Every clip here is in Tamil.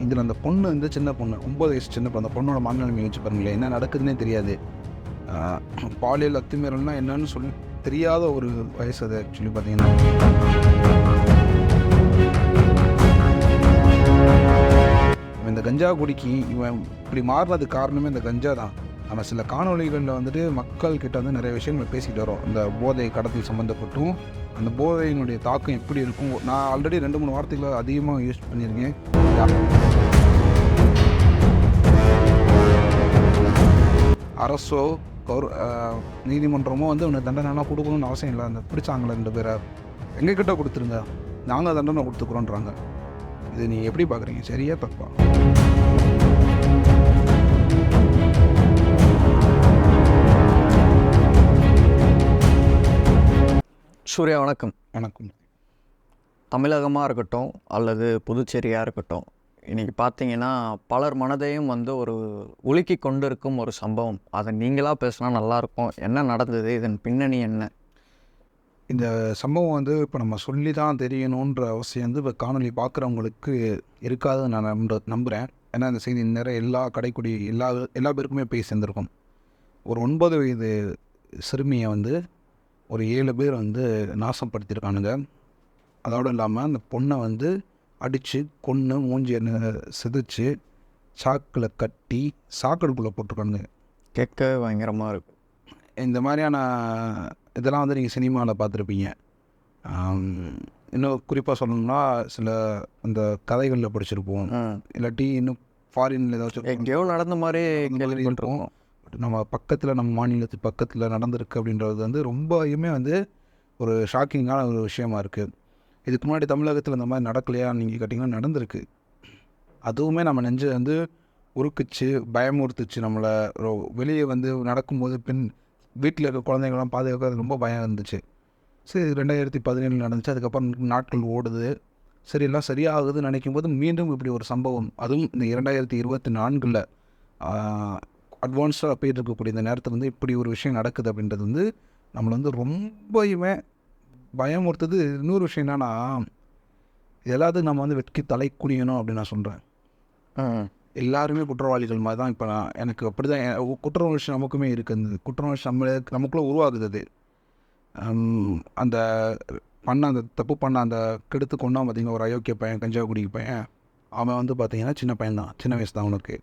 இதில் அந்த பொண்ணு வந்து சின்ன பொண்ணு, 9 வயசு சின்ன பொண்ணு. அந்த பொண்ணோட மனநிலைமை யோசிச்சு பாருங்களேன், என்ன நடக்குதுன்னே தெரியாது. பாலியல் அத்துமீறல்னா என்னன்னு சொல்லி தெரியாத ஒரு வயசு அது. ஆக்சுவலி பார்த்தீங்கன்னா, இந்த கஞ்சா குடிக்கு இவன் இப்படி மாறினதுக்கு காரணமே இந்த கஞ்சா தான். நம்ம சில காணொளிகளில் வந்துட்டு மக்கள் கிட்ட வந்து நிறைய விஷயங்கள் பேசிகிட்டு வரோம். இந்த போதை கடத்தல் சம்மந்தப்பட்டும், அந்த போதையினுடைய தாக்கம் எப்படி இருக்கும். நான் ஆல்ரெடி 2-3 வார்த்தைகளை அதிகமாக யூஸ் பண்ணியிருக்கேன். அரசோ நீதிமன்றமோ வந்து உனக்கு தண்டனைலாம் கொடுக்கணும்னு அவசியம் இல்லை. அந்த பிடிச்சாங்களே 2 பேரை எங்ககிட்ட கொடுத்துருங்க, நாங்கள் தண்டனை கொடுத்துக்குறோன்றாங்க. இது நீங்கள் எப்படி பார்க்குறீங்க, சரியா தப்பா? சூர்யா வணக்கம். வணக்கம். தமிழகமாக இருக்கட்டும் அல்லது புதுச்சேரியாக இருக்கட்டும், இன்றைக்கி பார்த்தீங்கன்னா பலர் மனதையும் வந்து ஒரு உலுக்கி கொண்டு இருக்கும் ஒரு சம்பவம். அதை நீங்களாக பேசினா நல்லாயிருக்கும். என்ன நடந்தது, இதன் பின்னணி என்ன? இந்த சம்பவம் வந்து இப்போ நம்ம சொல்லி தான் தெரியணுன்ற அவசியம் வந்து இப்போ காணொலி பார்க்குறவங்களுக்கு இருக்காதுன்னு நான் நம்புகிறேன். ஏன்னா இந்த செய்தி நிறைய எல்லா கடைக்குடி எல்லா பேருக்குமே போய் சேர்ந்துருக்கும். ஒரு 9 வயது சிறுமியை வந்து ஒரு 7 பேர் வந்து நாசப்படுத்தியிருக்கானுங்க. அதோடு இல்லாமல் அந்த பொண்ணை வந்து அடித்து கொன்று மூஞ்சியை சிதைச்சு சாக்கில் கட்டி சாக்கடைக்குள்ளே போட்டிருக்கானுங்க. கேட்கவே பயங்கரமாக இருக்குது. இந்த மாதிரியான இதெல்லாம் வந்து நீங்கள் சினிமாவில் பார்த்துருப்பீங்க. இன்னும் குறிப்பாக சொல்லணும்னா சில அந்த கதைகளில் படிச்சிருப்போம், இல்லாட்டி இன்னும் ஃபாரினில் ஏதாச்சும் எங்கேயோ நடந்த மாதிரி கேள்விப்பட்டிருப்போம். நம்ம பக்கத்தில், நம்ம மாநிலத்துக்கு பக்கத்தில் நடந்திருக்கு அப்படின்றது வந்து ரொம்பவுமே வந்து ஒரு ஷாக்கிங்கான ஒரு விஷயமா இருக்குது. இதுக்கு முன்னாடி தமிழகத்தில் இந்த மாதிரி நடக்கலையா நீங்கள் கேட்டிங்கன்னா நடந்திருக்கு. அதுவுமே நம்ம நெஞ்சு வந்து உருக்குச்சு, பயமுறுத்துச்சு. நம்மளை வெளியே வந்து நடக்கும்போது வீட்டில் இருக்க குழந்தைங்களாம் பாதுகாக்க ரொம்ப பயம் இருந்துச்சு. சரி, 2017 நடந்துச்சு. அதுக்கப்புறம் நாட்கள் ஓடுது, சரி எல்லாம் சரியாகுதுன்னு நினைக்கும் போது மீண்டும் இப்படி ஒரு சம்பவம், அதுவும் இந்த 2024 அட்வான்ஸாக போயிட்டு இருக்கக்கூடிய இந்த நேரத்தில் வந்து இப்படி ஒரு விஷயம் நடக்குது அப்படின்றது வந்து நம்மளை வந்து ரொம்பவுமே பயமுறுத்துது. இன்னொரு விஷயம் என்னன்னா, எல்லாத்துக்கும் நம்ம வந்து வெட்கி தலை குனியணும் அப்படின்னு நான் சொல்கிறேன். எல்லாருமே குற்றவாளிகள் மாதிரி தான். இப்போ எனக்கு அப்படி தான் குற்ற உணர்ச்சி நமக்குமே இருக்குது. அந்த குற்ற உணர்ச்சி நமக்குள்ளே உருவாகுது. அது அந்த அந்த தப்பு பண்ண அந்த கெடுத்து கொண்டான் பார்த்திங்கன்னா, ஒரு அயோக்கிய பையன், கஞ்சா குடிக்கு பையன், அவன் வந்து பார்த்திங்கன்னா சின்ன பையன் தான், சின்ன வயசு தான் அவனுக்கு.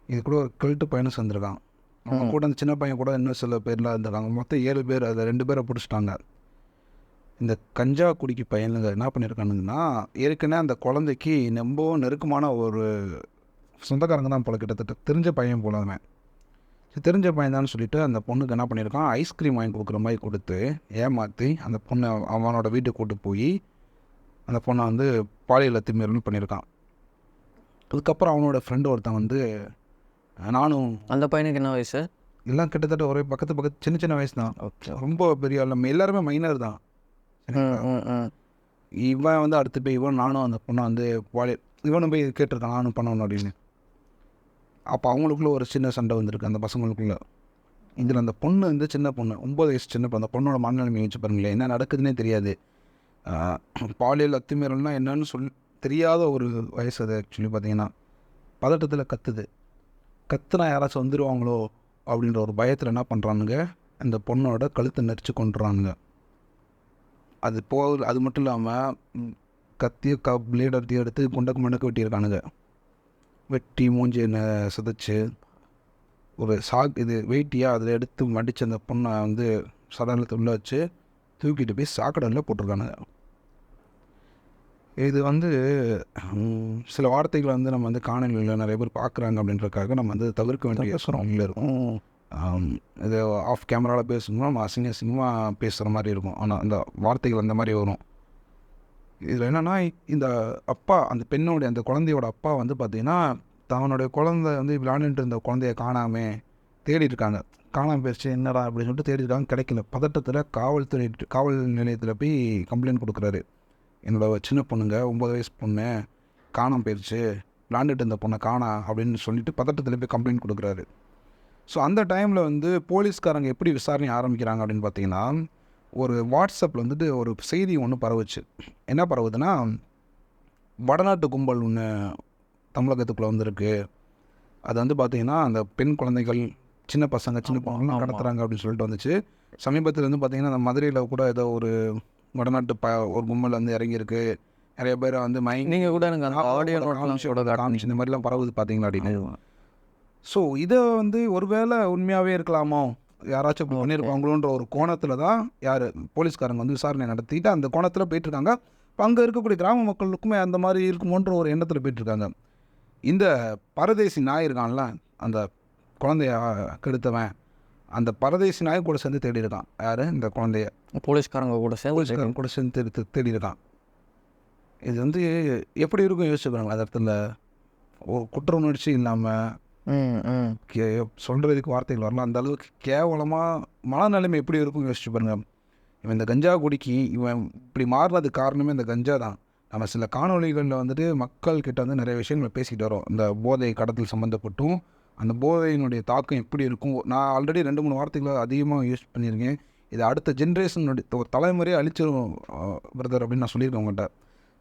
இது கூட ஒரு கெல்ட்டு பையனும் சேர்ந்துருக்கான். அவன் கூட அந்த சின்ன பையன் கூட இன்னும் சில பேர்லாம் இருந்திருக்காங்க. மொத்தம் 7 பேர். அதில் 2 பேரை பிடிச்சிட்டாங்க. இந்த கஞ்சா குடிக்கு பையனுங்க என்ன பண்ணியிருக்கானுங்கன்னா, ஏற்கனவே அந்த குழந்தைக்கு ரொம்ப நெருக்கமான ஒரு சொந்தக்காரங்க தான் போல, கிட்டத்தட்ட தெரிஞ்ச பையன் போல. அவன் தெரிஞ்ச பையன் தான் சொல்லிட்டு அந்த பொண்ணுக்கு என்ன பண்ணியிருக்கான், ஐஸ்கிரீம் வாங்கி கொடுக்குற மாதிரி கொடுத்து ஏமாற்றி அந்த பொண்ணை அவனோட வீட்டுக்கு கூட்டு போய் அந்த பொண்ணை வந்து பாலியல் அத்துமீறல் பண்ணியிருக்கான். அதுக்கப்புறம் அவனோட ஃப்ரெண்டு ஒருத்தன் வந்து, நானும் அந்த பையனுக்கு என்ன வயசு? எல்லாம் கிட்டத்தட்ட ஒரே பக்கத்து சின்ன வயசு தான். ரொம்ப பெரிய ஆள், நம்ம எல்லாருமே மைனர் தான். இவன் வந்து அடுத்து போய் நானும் அந்த பொண்ணை வந்து இவனும் போய் கேட்டிருக்கான், நானும் பண்ணணும் அப்படின்னு. அப்போ அவங்களுக்குள்ள ஒரு சின்ன சண்டை வந்திருக்கு அந்த பசங்களுக்குள்ள. இதில் அந்த பொண்ணு வந்து சின்ன பொண்ணு, 9 வயசு சின்ன பொண்ணு. அந்த பொண்ணோட மனநிலைமை யோசிச்சு பாருங்களேன், என்ன நடக்குதுன்னே தெரியாது. பாலியல் அத்துமீறல்னா என்னன்னு தெரியாத ஒரு வயசு அது. ஆக்சுவலி பார்த்தீங்கன்னா பதட்டத்தில் கத்துனா யாராச்சும் வந்துடுவாங்களோ அப்படின்ற ஒரு பயத்தில் என்ன பண்ணுறானுங்க, அந்த பொண்ணோட கழுத்தை நெரிச்சு கொண்டுறானுங்க. அது மட்டும் இல்லாமல் கத்தியை பிளேட் எடுத்து குண்டக்கு மண்டக்கு வெட்டியிருக்கானுங்க. வெட்டி மூஞ்சி சிதைச்சு ஒரு இது வெயிட்டியாக அதில் எடுத்து மடித்து அந்த பொண்ணை வந்து சடலத்தை உள்ளே வச்சு தூக்கிட்டு போய் சாக்கடையில் போட்டிருக்கானுங்க. இது வந்து சில வார்த்தைகளை வந்து நம்ம வந்து காணொலியில் நிறைய பேர் பார்க்குறாங்க அப்படின்றதுக்காக நம்ம வந்து தவிர்க்க வேண்டிய சூழ்நிலை இருக்கும். இது ஆஃப் கேமராவில் பேசணும்னா நம்ம அசிங்கமாக பேசுகிற மாதிரி இருக்கும். ஆனால் அந்த வார்த்தைகள் அந்த மாதிரி வரும். இதில் என்னென்னா, இந்த அப்பா, அந்த பெண்ணோடைய அந்த குழந்தையோட அப்பா வந்து பார்த்திங்கன்னா, தவனுடைய குழந்தை வந்து விளையாண்டுட்டு இருந்த குழந்தைய காணாமல் தேடி இருக்காங்க. காணாமல் போயிடுச்சு, என்னடா அப்படின்னு சொல்லிட்டு தேடி இருக்காங்க, கிடைக்கல. பதட்டத்தில் காவல் நிலையத்தில் போய் கம்ப்ளைண்ட் கொடுக்குறாரு. என்னோட சின்ன பொண்ணுங்க, 9 வயசு பொண்ணு காணாமல் போயிடுச்சு, விளையாண்டுட்டு இருந்த பொண்ணை அப்படின்னு சொல்லிட்டு பதட்டத்தில் போய் கம்ப்ளைண்ட் கொடுக்குறாரு. ஸோ அந்த டைமில் வந்து போலீஸ்காரங்க எப்படி விசாரணை ஆரம்பிக்கிறாங்க அப்படின்னு பார்த்தீங்கன்னா, ஒரு வாட்ஸ்அப்பில் வந்துட்டு ஒரு செய்தி ஒன்று பரவுச்சு. என்ன பரவுதுன்னா, வடநாட்டு கும்பல் ஒன்று தமிழகத்துக்குள்ளே வந்திருக்கு. அது வந்து பார்த்திங்கன்னா அந்த பெண் குழந்தைகள், சின்ன பசங்க, சின்ன பொண்ணுங்களாம் கடத்துறாங்க அப்படின்னு சொல்லிட்டு வந்துச்சு. சமீபத்தில் வந்து பார்த்திங்கன்னா அந்த மதுரையில் கூட ஏதோ ஒரு வடநாட்டு ஒரு கும்பல் வந்து இறங்கியிருக்கு. நிறைய பேர் வந்து நீங்கள் கூட எனக்கு அந்த ஆடியோ நோட்லாம் கூட காமிச்சு இந்த மாதிரிலாம் பரவுது பார்த்தீங்களா அப்படின்னு. காட்டுனீங்க. ஸோ இதை வந்து ஒருவேளை உண்மையாகவே இருக்கலாமோ, யாராச்சும் இப்படி பண்ணியிருப்பாங்களோன்ற ஒரு கோணத்தில் தான் போலீஸ்காரங்க வந்து விசாரணை நடத்திட்டு அந்த கோணத்தில் போயிட்டுருக்காங்க. இப்போ அங்கே இருக்கக்கூடிய கிராம மக்களுக்குமே அந்த மாதிரி இருக்குமோன்ற ஒரு எண்ணத்தில் போயிட்டுருக்காங்க. இந்த பரதேசி நாய் இருக்கான்ல, அந்த குழந்தைய கெடுத்தவன், அந்த பரதேசி நாய் கூட சேர்ந்து தேடி இருக்கான். யார்? இந்த குழந்தைய போலீஸ்காரங்க கூட போலீஸ்காரங்க கூட சேர்ந்து தேடி இருக்கான். இது வந்து எப்படி இருக்கும் யோசிச்சு பாருங்களேன். அந்த இடத்துல ஒரு குற்ற உணர்ச்சி இல்லாமல் சொல்கிறதுக்கு வார்த்தைகள் வரலாம். அந்த அளவுக்கு கேவலமாக மனநிலைமை எப்படி இருக்கும் யோசிச்சு பாருங்க. இவன் இந்த கஞ்சா குடிக்கி இவன் இப்படி மாறினதுக்கு காரணமே இந்த கஞ்சா தான். நம்ம சில காணொலிகளில் வந்துட்டு மக்கள் கிட்ட வந்து நிறைய விஷயங்களை பேசிக்கிட்டு வரோம். இந்த போதை கடத்தல் சம்மந்தப்பட்டும் அந்த போதையினுடைய தாக்கம் எப்படி இருக்கும். நான் ஆல்ரெடி 2-3 வார்த்தைகளை அதிகமாக யூஸ் பண்ணியிருக்கேன். இது அடுத்த ஜென்ரேஷனுடைய ஒரு தலைமுறையை அழிச்சிடும் பிரதர் அப்படின்னு நான் சொல்லியிருக்கேன் உங்கள்கிட்ட.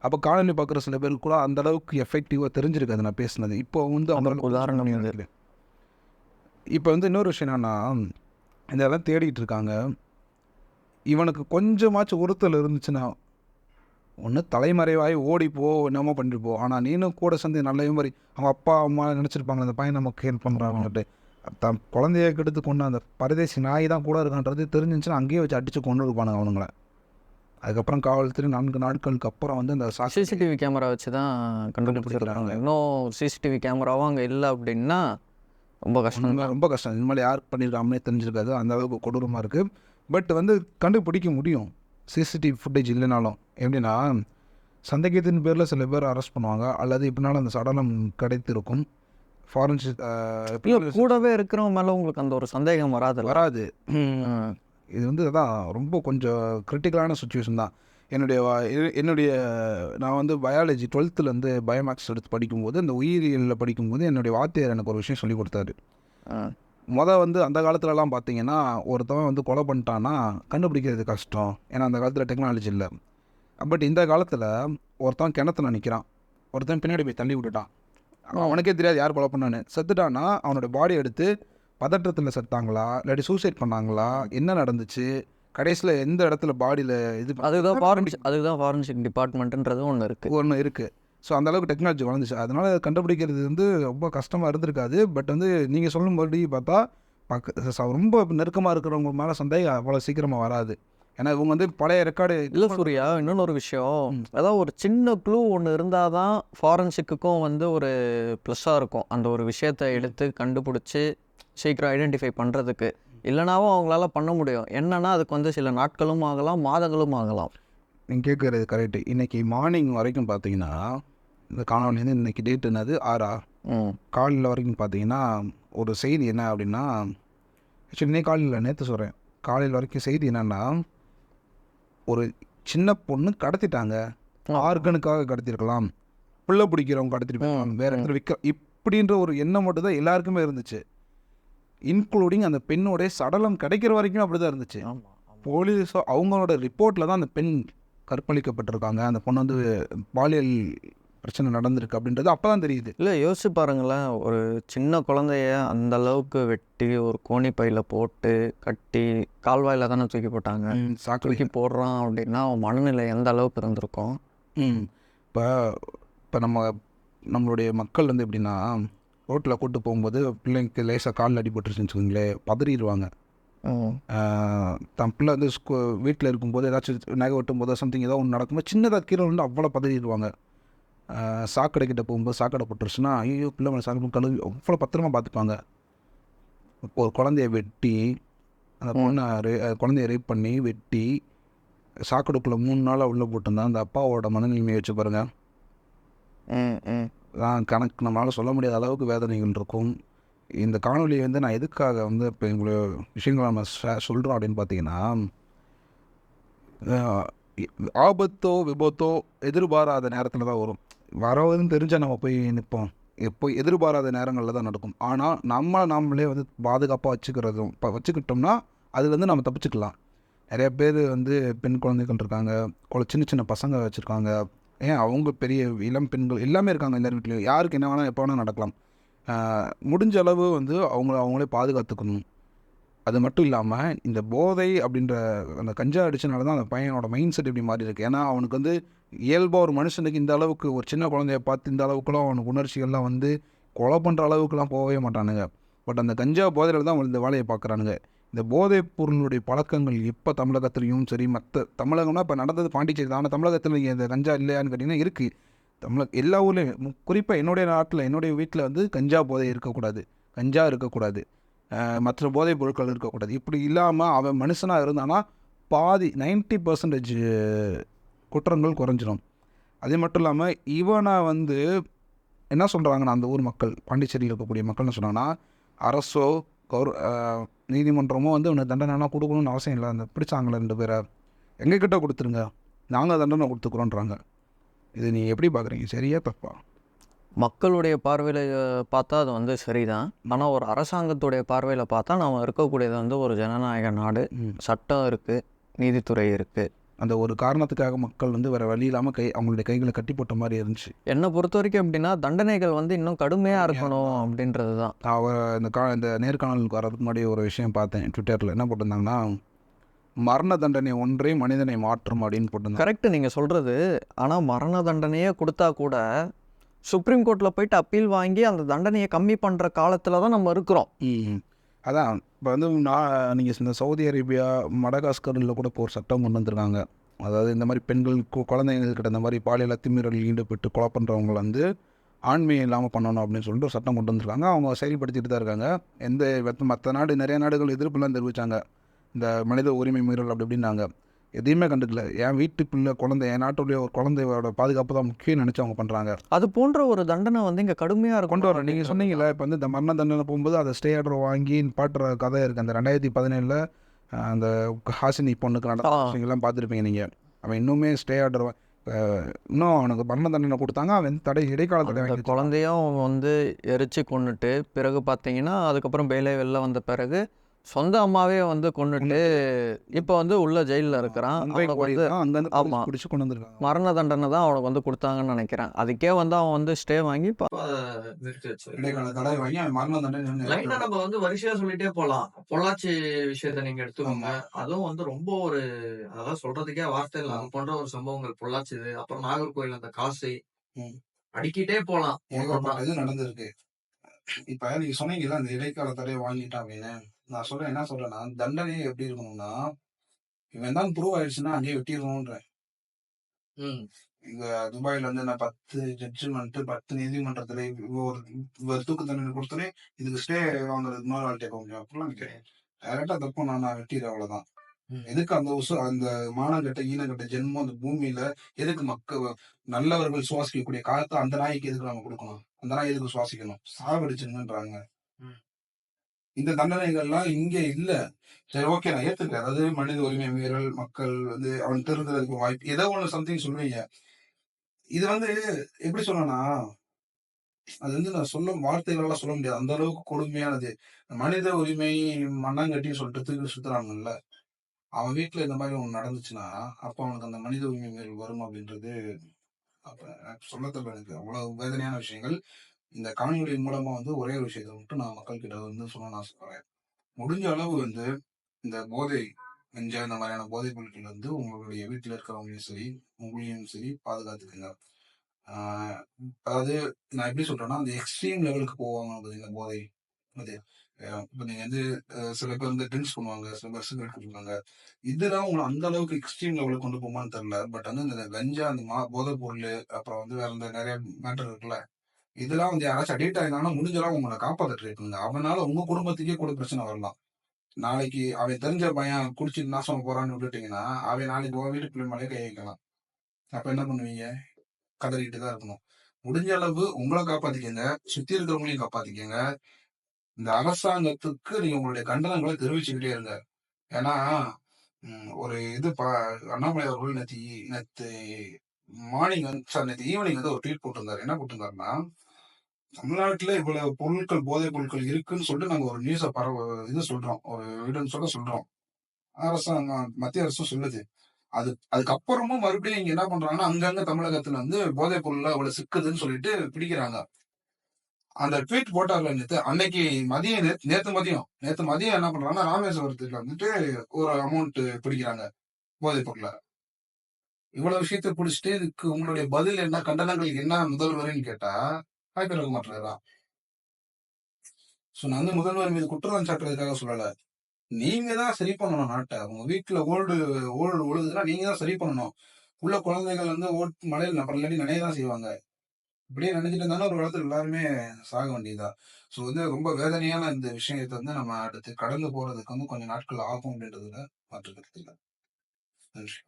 அப்போ காணொலி பார்க்குற சில பேருக்கு கூட அந்த அளவுக்கு எஃபெக்டிவாக தெரிஞ்சிருக்காது நான் பேசுனது. இப்போ வந்து அவங்க உதாரணம் இப்போ வந்து இன்னொரு விஷயம் என்னன்னா, இதெல்லாம் தேடிட்டு இருக்காங்க. இவனுக்கு கொஞ்சமாச்சும் உறுத்தல் இருந்துச்சுன்னா ஒன்று தலைமறைவாகி ஓடிப்போ, என்னமோ பண்ணிட்டு போ. ஆனால் நீனும் கூட சேர்ந்து நல்ல மாதிரி அவங்க அப்பா அம்மா நினச்சிருப்பாங்க அந்த பையன் நமக்கு ஹெல்ப் பண்ணுறாங்கன்ட்டு. தன் குழந்தைய கெடுத்து கொண்டு அந்த பரதேசி நாய் தான் கூட இருக்கான்றது தெரிஞ்சிச்சுன்னா அங்கேயே வச்சு அடித்து கொண்டு இருப்பானுங்க அவனுங்கள. அதுக்கப்புறம் காவல்துறை 4 நாட்களுக்கு அப்புறம் வந்து அந்த சிசிடிவி கேமரா வச்சு தான் கண்டுபிடிச்சிருக்காங்க. இன்னும் சிசிடிவி கேமராவும் அங்கே இல்லை அப்படின்னா ரொம்ப கஷ்டம். ரொம்ப கஷ்டம். இது மாதிரி யார் பண்ணியிருக்காங்கன்னே தெரிஞ்சிருக்காது. அந்த அளவுக்கு கொடூரமாக இருக்குது. பட் வந்து கண்டுபிடிக்க முடியும் சிசிடிவி ஃபுட்டேஜ் இல்லைனாலும். எப்படின்னா சந்தேகத்தின் பேரில் சில பேர் அரெஸ்ட் பண்ணுவாங்க, அல்லது இப்படினாலும் அந்த சடலம் கிடைத்திருக்கும். ஃபாரன்சிக் கூடவே இருக்கிறவங்க மேலே உங்களுக்கு அந்த ஒரு சந்தேகம் வராது. இது வந்து அதான் ரொம்ப கொஞ்சம் கிரிட்டிக்கலான சுச்சுவேஷன் தான். என்னுடைய நான் வந்து பயாலஜி 12th பயோமேக்ஸ் எடுத்து படிக்கும்போது, அந்த உயிரியலில் படிக்கும்போது என்னுடைய வாத்தியார் எனக்கு ஒரு விஷயம் சொல்லி கொடுத்தாரு. வந்து அந்த காலத்துலலாம் பார்த்தீங்கன்னா ஒருத்தவன் வந்து கொலை பண்ணிட்டான்னா கண்டுபிடிக்கிறது கஷ்டம். ஏன்னா அந்த காலத்தில் டெக்னாலஜி இல்லை. பட் இந்த காலத்தில் ஒருத்தவன் கிணத்துல நிற்கிறான், ஒருத்தன் பின்னாடி போய் தள்ளி விட்டுட்டான், அவனுக்கே தெரியாது யார் கொலை பண்ணான்னு. செத்துட்டான்னா அவனோட பாடி எடுத்து பதற்றத்தில் செத்தாங்களா இல்லாட்டி சூசைட் பண்ணாங்களா, என்ன நடந்துச்சு, கடைசியில் எந்த இடத்துல பாடியில் அதுதான் ஃபாரன்சிக் டிபார்ட்மெண்ட்டுன்றது ஒன்று இருக்குது. ஸோ அந்தளவுக்கு டெக்னாலஜி வளர்ந்துச்சு. அதனால் கண்டுபிடிக்கிறது வந்து ரொம்ப கஷ்டமாக இருந்திருக்காது. பட் வந்து நீங்கள் சொல்லும்போது பார்த்தா ரொம்ப நெருக்கமாக இருக்கிறவங்க மேலே சந்தேகம் அவ்வளோ சீக்கிரமாக வராது. ஏன்னா இவங்க வந்து பழைய ரெக்கார்டு இல்லை சூர்யா. இன்னொன்று ஒரு விஷயம், அதாவது ஒரு சின்ன க்ளூ ஒன்று இருந்தால் தான் ஃபாரன்சிக்குக்கும் வந்து ஒரு ப்ளஸ்ஸாக இருக்கும். அந்த ஒரு விஷயத்தை எடுத்து கண்டுபிடிச்சி சீக்கிரம் ஐடென்டிஃபை பண்ணுறதுக்கு. இல்லைனாவும் அவங்களால பண்ண முடியும். என்னன்னா அதுக்கு வந்து சில நாட்களும் ஆகலாம், மாதங்களும் ஆகலாம். நீங்கள் கேட்குறது கரெக்டு. இன்றைக்கி மார்னிங் வரைக்கும் பார்த்தீங்கன்னா இந்த காணொலிலேருந்து இன்றைக்கி டேட் என்னது 6 காலையில் வரைக்கும் பார்த்தீங்கன்னா ஒரு செய்தி என்ன அப்படின்னா, ஆக்சுவலி இன்னைக்கு காலையில் நேற்று சொல்கிறேன், காலையில் வரைக்கும் செய்தி என்னென்னா, ஒரு சின்ன பொண்ணு கடத்திட்டாங்க, ஆர்கனுக்காக கடத்திருக்கலாம், பிள்ளை பிடிக்கிறவங்க கடத்திருப்பாங்க, வேறு இடத்துல இப்படின்ற ஒரு எண்ணம் மட்டும் தான் எல்லாருக்குமே இருந்துச்சு. இன்க்ளூடிங் அந்த பெண்ணோடைய சடலம் கிடைக்கிற வரைக்கும் அப்படி தான் இருந்துச்சு. போலீஸோ அவங்களோட ரிப்போர்ட்டில் தான் அந்த பெண் கற்பழிக்கப்பட்டிருக்காங்க, அந்த பொண்ணு வந்து பாலியல் பிரச்சனை நடந்திருக்கு அப்படின்றது அப்போ தான் தெரியுது. இல்லை யோசிச்சு பாருங்களேன், ஒரு சின்ன குழந்தைய அந்த அளவுக்கு வெட்டி ஒரு கோணி பையில் போட்டு கட்டி கால்வாயில் தானே தூக்கி போட்டாங்க. தூக்கி போடுறான் அப்படின்னா அவன் மனநிலை எந்த அளவுக்கு இருந்திருக்கும். இப்போ நம்மளுடைய மக்கள் வந்து எப்படின்னா, ரோட்டில் கூட்டு போகும்போது பிள்ளைங்களுக்கு லேசாக காலில் அடிபட்டுருச்சுன்னு வச்சுக்கோங்களேன், பதறிடுவாங்க. தன் பிள்ளை வந்து வீட்டில் இருக்கும்போது ஏதாச்சும் நகை வெட்டும் போது சம்திங் ஏதோ ஒன்று நடக்கும்போது சின்னதாக கீழே வந்து அவ்வளோ பதறிடுவாங்க. சாக்கடை கிட்ட போகும்போது சாக்கடை போட்டுருச்சுன்னா ஐயோ பிள்ளை மேலே சாக்கடை கழுவி அவ்வளோ பத்திரமா பார்த்துப்பாங்க. ஒரு குழந்தைய வெட்டி அந்த குழந்தைய ரேப் பண்ணி வெட்டி சாக்கடைக்குள்ளே 3 நாளாக உள்ளே போட்டிருந்தான் அந்த அப்பாவோட மனநிலைமையை வச்சு பாருங்க. கணக்கு நம்மளால் சொல்ல முடியாத அளவுக்கு வேதனைகள் இருக்கும். இந்த காணொலியை வந்து நான் எதுக்காக வந்து இப்போ எங்களுடைய விஷயங்களை நம்ம சொல்கிறோம் அப்படின்னு பார்த்தீங்கன்னா, ஆபத்தோ விபத்தோ எதிர்பாராத நேரத்தில் தான் வரும். வரவுன்னு தெரிஞ்சால் நம்ம போய் நிற்போம். எப்போ எதிர்பாராத நேரங்களில் தான் நடக்கும். ஆனால் நாமளே வந்து பாதுகாப்பாக வச்சுக்கிட்டோம்னா அதுலேருந்து நம்ம தப்பிச்சுக்கலாம். நிறைய பேர் வந்து பெண் குழந்தைகள் இருக்காங்க, சின்ன சின்ன பசங்க வச்சுருக்காங்க, ஏன் அவங்க பெரிய இளம் பெண்கள் எல்லாமே இருக்காங்க எல்லார் வீட்லேயும். யாருக்கு என்ன வேணால் எப்போ வேணால் நடக்கலாம். முடிஞ்ச அளவு வந்து அவங்களே பாதுகாத்துக்கணும். அது மட்டும் இல்லாமல் இந்த போதை அப்படின்ற அந்த கஞ்சா அடிச்சனால தான் அந்த பையனோட மைண்ட் செட் இப்படி மாறி இருக்கு. ஏன்னா அவனுக்கு வந்து இயல்பாக ஒரு மனுஷனுக்கு இந்த அளவுக்கு ஒரு சின்ன குழந்தைய பார்த்து இந்த அளவுக்குலாம் அவனுக்கு உணர்ச்சிகள்லாம் வந்து கொலை பண்ணுற அளவுக்குலாம் போகவே மாட்டானுங்க. பட் அந்த கஞ்சா போதையில் தான் அவன் இந்த வேலையை பார்க்குறானுங்க. இந்த போதைப் பொருளுடைய பழக்கங்கள் எப்போ தமிழகத்துலேயும் சரி, மற்ற தமிழகம்னா இப்போ நடந்தது பாண்டிச்சேரி தான். ஆனால் தமிழகத்தில் இங்கே இந்த கஞ்சா இல்லையான்னு கேட்டிங்கன்னா இருக்குது. எல்லா ஊர்லேயும் குறிப்பாக என்னுடைய நாட்டில் என்னுடைய வீட்டில் வந்து கஞ்சா போதை இருக்கக்கூடாது, கஞ்சா இருக்கக்கூடாது, மற்ற போதைப் பொருட்கள் இருக்கக்கூடாது. இப்படி இல்லாமல் அவன் மனுஷனாக இருந்தானா பாதி 90% குற்றங்கள் குறைஞ்சிரும். அது மட்டும் இல்லாமல் இவனை வந்து என்ன சொல்கிறாங்கன்னா அந்த ஊர் மக்கள், பாண்டிச்சேரியில் இருக்கக்கூடிய மக்கள் என்ன சொன்னாங்கன்னா, அரசோ நீதிமன்றமோ வந்து இவனுக்கு தண்டனைலாம் கொடுக்கணும்னு அவசியம் இல்லை. அந்த பிடிச்சாங்களே 2 பேரை எங்ககிட்ட கொடுத்துருங்க, நாங்கள் தண்டனை கொடுத்துக்குறோன்றாங்க. இது நீங்கள் எப்படி பார்க்குறீங்க, சரியா தப்பா? மக்களுடைய பார்வையில் பார்த்தா அது வந்து சரிதான். ஆனால் ஒரு அரசாங்கத்துடைய பார்வையில் பார்த்தா நம்ம இருக்கக்கூடியது வந்து ஒரு ஜனநாயக நாடு. சட்டம் இருக்குது, நீதித்துறை இருக்குது. அந்த ஒரு காரணத்துக்காக மக்கள் வந்து வேறு வழி இல்லாமல் அவங்களுடைய கைகளை கட்டி போட்ட மாதிரி இருந்துச்சு. என்னை பொறுத்த வரைக்கும் எப்படின்னா, தண்டனைகள் வந்து இன்னும் கடுமையாக இருக்கணும் அப்படின்றது தான். இந்த நேர்காணலுக்கு வரதுக்கு முன்னாடி ஒரு விஷயம் பார்த்தேன் ட்விட்டரில். என்ன போட்டிருந்தாங்கன்னா, மரண தண்டனை ஒன்றே மனிதனை மாற்றும் அப்படின்னு போட்டிருந்தாங்க. கரெக்டு நீங்கள் சொல்கிறது. ஆனால் மரண தண்டனையே கொடுத்தா கூட சுப்ரீம் கோர்ட்டில் போயிட்டு அப்பீல் வாங்கி அந்த தண்டனையை கம்மி பண்ணுற காலத்தில் தான் நம்ம இருக்கிறோம். அதான் இப்போ வந்து நீங்கள் இந்த சவுதி அரேபியா, மடகாஸ்கரில் கூட இப்போ ஒரு சட்டம் கொண்டு வந்திருக்காங்க. அதாவது இந்த மாதிரி பெண்கள் குழந்தைங்கள்கிட்ட இந்த மாதிரி பாலியல் அத்துமீறல் ஈடுபட்டு கொலை பண்ணுறவங்க வந்து ஆண்மையை இல்லாமல் பண்ணணும் அப்படின்னு சொல்லிட்டு ஒரு சட்டம் கொண்டு வந்திருக்காங்க. அவங்க செயல்படுத்திட்டு தான் இருக்காங்க. மற்ற நிறைய நாடுகள் எதிர்ப்புலாம் தெரிவித்தாங்க. இந்த மனித உரிமை மீறல் அப்படி இப்படின்னாங்க. எதையுமே கண்டுக்கல. என் வீட்டு பிள்ளை குழந்தை, என் நாட்டுடைய ஒரு குழந்தையோட பாதுகாப்பு தான் முக்கியம் நினச்சி அவங்க பண்ணுறாங்க. அது போன்ற ஒரு தண்டனை வந்து இங்கே கடுமையாக கொண்டு வரேன். நீங்கள் சொன்னீங்களே இப்போ வந்து இந்த மரண தண்டனை போகும்போது அதை ஸ்டே ஆர்டர் வாங்கி பாட்டுற கதை இருக்குது. அந்த 2017 அந்த ஹாசினி பொண்ணுக்கு நடந்த விஷயங்கள்லாம் பார்த்துருப்பீங்க நீங்கள். அவன் இன்னுமே ஸ்டே ஆர்டர் இன்னும் அவனுக்கு மரண தண்டனை கொடுத்தாங்க. அவன் இடைக்கால தடவை குழந்தையும் வந்து எரிச்சு கொண்டுட்டு பிறகு பார்த்தீங்கன்னா அதுக்கப்புறம் வெளில வந்த பிறகு சொந்த அம்மாவே வந்து கொண்டுட்டு இப்போ வந்து உள்ள ஜெயிலில் இருக்கிறான். ஆமாம், பிடிச்சி கொண்டு வந்துருக்காங்க. மரண தண்டனை தான் அவனுக்கு வந்து கொடுத்தாங்கன்னு நினைக்கிறேன். அதுக்கே வந்து அவன் வந்து ஸ்டே வாங்கி நம்ம வந்து வரிசையா சொல்லிட்டே போலாம். பொள்ளாச்சி விஷயத்த நீங்க எடுத்துக்கோங்க. அதுவும் வந்து ரொம்ப ஒரு அதான் சொல்றதுக்கே வார்த்தை இல்லை. அது போன்ற ஒரு சம்பவங்கள் பொள்ளாச்சி, அப்புறம் நாகர்கோயில் அந்த காசை அடிக்கிட்டே போலாம். இது நடந்திருக்கு. இப்ப நீங்க சொன்னீங்கல்ல அந்த இடைக்கால தடையை வாங்கிட்டான் அப்படின்னு. நான் சொல்றேன், என்ன சொல்றேன்னா, தண்டனையே எப்படி இருக்கணும்னா, இவன் தான் ப்ரூவ் ஆயிடுச்சுன்னா அங்கேயே வெட்டிடணும்ன்ற. இங்க துபாயில வந்து நான் 10 ஜட்ஜ்மெண்ட் 10 நீதிமன்றத்துல ஒரு தூக்கு தண்டனை கொடுத்தோன்னே இதுக்கு ஸ்டே வாங்குறது இன்னொரு ஆள் கேட்க முடியும். அப்படிலாம் கிடையாது. டேரக்டா தப்பு நான் வெட்டிடுறேன், அவ்வளவுதான். எதுக்கு அந்த மானங்கட்ட ஈனங்கட்ட ஜென்மம் அந்த பூமியில எதுக்கு நல்லவர்கள் சுவாசிக்கக்கூடிய காலத்தை அந்த நாய்க்கு எதுக்கு நம்ம கொடுக்கணும்? அந்த நாய் எதுக்கு சுவாசிக்கணும்? சாவடிச்சுன்றாங்க. இந்த தண்டனைகள்லாம் இங்க இல்ல. சரி, ஓகே, நான் ஏத்துக்கிறேன். அதாவது மனித உரிமை மீறல், மக்கள் வந்து அவன் திருந்துறதுக்கு வாய்ப்பு ஏதோ ஒண்ணு சம்திங் சொல்லுவீங்க. இது வந்து எப்படி சொல்லணும்னா, அது வந்து நான் வார்த்தைகள்லாம் சொல்ல முடியாது. அந்த அளவுக்கு கொடுமையானது. மனித உரிமை மண்ணாங்கட்டின்னு சொல்லிட்டு தூக்கி சுத்துறாங்கல்ல, அவன் வீட்டுல இந்த மாதிரி ஒண்ணு நடந்துச்சுன்னா அப்ப அவனுக்கு அந்த மனித உரிமை மீறல் வரும் அப்படின்றது அப்ப சொல்லத்துல எனக்கு அவ்வளவு வேதனையான விஷயங்கள். இந்த காணொலியின் மூலமா வந்து ஒரே ஒரு விஷயத்தை மட்டும் நான் மக்கள் கிட்ட வந்து சொல்ல ஆசைப்படுறேன். முடிஞ்ச அளவு வந்து இந்த போதை கஞ்சா இந்த மாதிரியான போதைப் பொருட்கள் வந்து உங்களுடைய வீட்டுல இருக்கிறவங்களையும் சரி, உங்களையும் சரி பாதுகாத்துக்குங்க. அதாவது நான் எப்படி சொல்றேன்னா, அந்த எக்ஸ்ட்ரீம் லெவலுக்கு போவாங்க இந்த போதை. அது இப்போ நீங்க வந்து சில பேர் வந்து ட்ரிங்க்ஸ் பண்ணுவாங்க, சில பேர் சிகரெட் குடிப்பாங்க. இதெல்லாம் உங்களை அந்த அளவுக்கு எக்ஸ்ட்ரீம் லெவலுக்கு கொண்டு போமான்னு தெரியல. பட் வந்து இந்த கஞ்சா, அந்த போதைப் பொருள், அப்புறம் வந்து வேற இந்த நிறைய மேட்டர் இருக்குல்ல, இதெல்லாம் வந்து யாராச்சும் அடிக்ட் ஆயிருந்தாங்கன்னா முடிஞ்சளவு உங்களை காப்பாற்ற ட்ரை பண்ணுங்க. அவனால உங்க குடும்பத்துக்கே கூட பிரச்சனை வரலாம். நாளைக்கு அவன் தெரிஞ்ச பையன் குடிச்சிட்டு நாசம் போறான்னு விட்டுட்டீங்கன்னா அவன் நாளைக்கு உங்க வீட்டு பிள்ளை மேலே கை வைக்கலாம். அப்ப என்ன பண்ணுவீங்க? கதறிட்டு தான் இருக்கணும். முடிஞ்ச அளவு உங்களை காப்பாத்திக்கங்க, சுத்தி இருக்கிறவங்களையும் காப்பாத்திக்கங்க. இந்த அரசாங்கத்துக்கு நீங்க உங்களுடைய கண்டனங்களை தெரிவிச்சுக்கிட்டே இருங்க. ஏன்னா ஒரு அண்ணாமலை அவர்கள் நேற்று மார்னிங் நேற்று ஈவினிங் வந்து ஒரு ட்வீட் போட்டிருந்தாரு. என்ன போட்டிருந்தாருன்னா, தமிழ்நாட்டுல இவ்வளவு பொருட்கள், போதைப் பொருட்கள் இருக்குன்னு சொல்லிட்டு நாங்க ஒரு நியூஸை சொல்றோம், ஒரு வீடுன்னு சொல்றோம். அரசாங்கம், மத்திய அரசும் சொல்லுது. அதுக்கப்புறமும் மறுபடியும் இங்க என்ன பண்றாங்கன்னா, அங்கங்க தமிழகத்துல வந்து போதைப் பொருள்லாம் இவ்வளவு சிக்குதுன்னு சொல்லிட்டு பிடிக்கிறாங்க. அந்த ட்வீட் போட்டார்ல நேத்து, அன்னைக்கு மதியம் நேத்து மதியம் என்ன பண்றாங்கன்னா, ராமேஸ்வரத்துல வந்துட்டு ஒரு அமௌண்ட் பிடிக்கிறாங்க போதைப் பொருள. இவ்வளவு விஷயத்த பிடிச்சுட்டு இதுக்கு உங்களுடைய பதில் என்ன? கண்டனங்களுக்கு என்ன முதல்வர்ன்னு கேட்டா, வாய் திறக்க மாட்றாராம். நான் வந்து முதல்வர் மீது குற்றம் சாட்டுறதுக்காக சொல்லல. நீங்க தான் சரி பண்ணணும் நாட்ட. உங்க வீட்ல ஓடு ஒழுகுதுன்னா நீங்க தான் சரி பண்ணணும். உள்ள குழந்தைகள் வந்து மழையில அப்புறம் இல்லாட்டி நனைய தான் செய்வாங்க. இப்படியே நனைஞ்சுட்டு இருந்தாலும் ஒரு காலத்துல எல்லாருமே சாக வேண்டியதுதான். வந்து ரொம்ப வேதனையான இந்த விஷயத்த வந்து நம்ம அடுத்து கடந்து போறதுக்கு வந்து கொஞ்சம் நாட்கள் ஆகும் அப்படின்றதுல மாற்று கருத்து இல்ல. நன்றி.